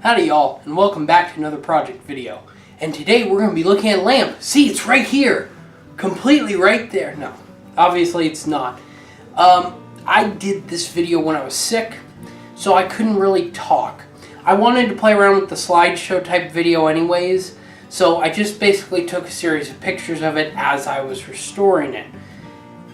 Howdy y'all, and welcome back to another project video. And today we're going to be looking at a lamp. See, it's right here. Completely right there. No, obviously it's not. I did this video when I was sick, so I couldn't really talk. I wanted to play around with the slideshow type video anyways, so I just basically took a series of pictures of it as I was restoring it.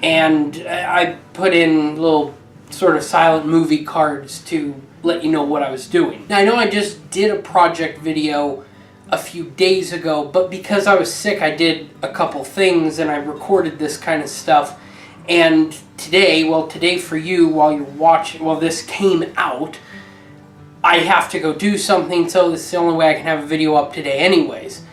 And I put in little sort of silent movie cards to let you know what I was doing. Now I know I just did a project video a few days ago, but because I was sick I did a couple things and I recorded this kind of stuff. And today, well today for you while you're watching, while this came out, I have to go do something, so this is the only way I can have a video up today anyways.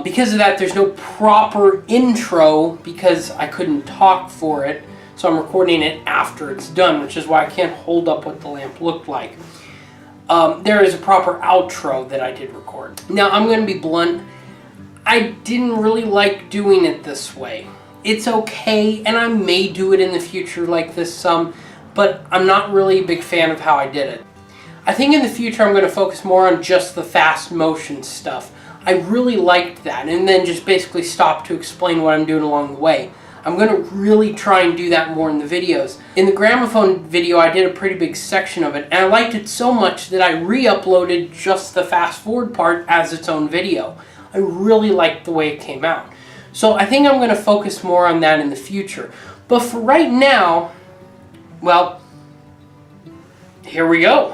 Because of that, there's no proper intro because I couldn't talk for it. So I'm recording it after it's done, which is why I can't hold up what the lamp looked like. There is a proper outro that I did record. Now, I'm going to be blunt. I didn't really like doing it this way. It's okay, and I may do it in the future like this some, but I'm not really a big fan of how I did it. I think in the future I'm going to focus more on just the fast motion stuff. I really liked that, and then just basically stop to explain what I'm doing along the way. I'm going to really try and do that more in the videos. In the gramophone video, I did a pretty big section of it, and I liked it so much that I re-uploaded just the fast forward part as its own video. I really liked the way it came out. So I think I'm going to focus more on that in the future. But for right now, well, here we go.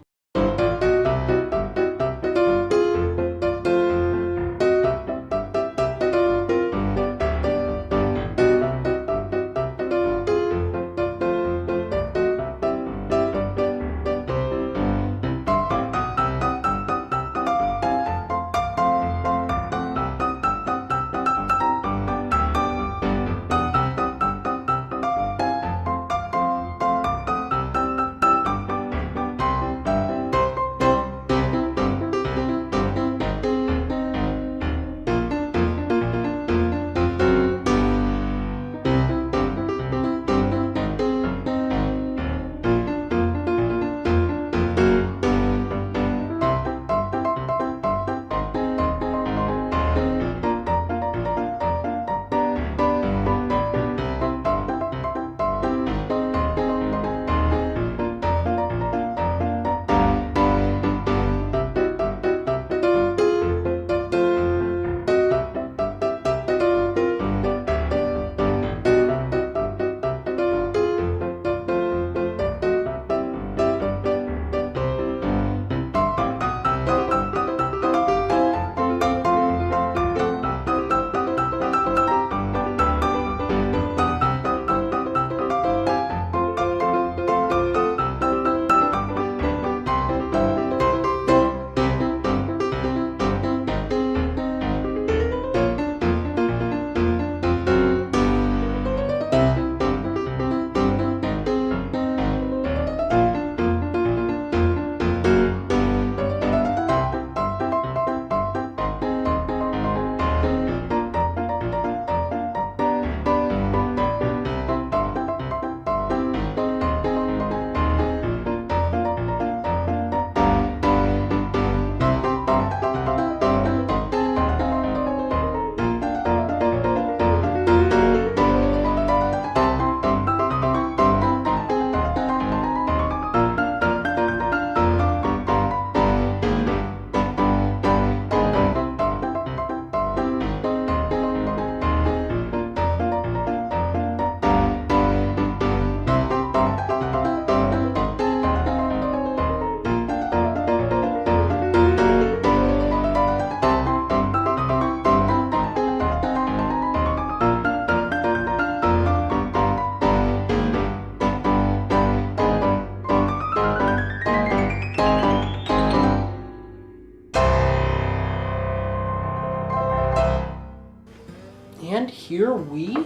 And here we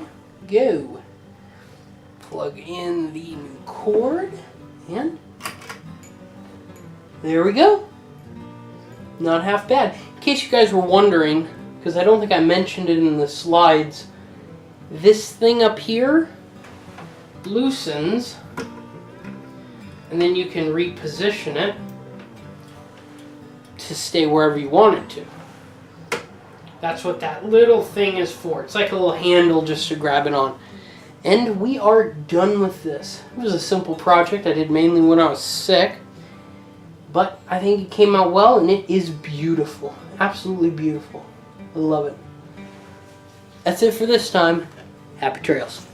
go. Plug in the new cord, and there we go. Not half bad. In case you guys were wondering, because I don't think I mentioned it in the slides, this thing up here loosens, and then you can reposition it. to stay wherever you want it to. That's what that little thing is for. It's like a little handle just to grab it on. And we are done with this. It was a simple project I did mainly when I was sick. But I think it came out well, and it is beautiful. Absolutely beautiful. I love it. That's it for this time. Happy trails.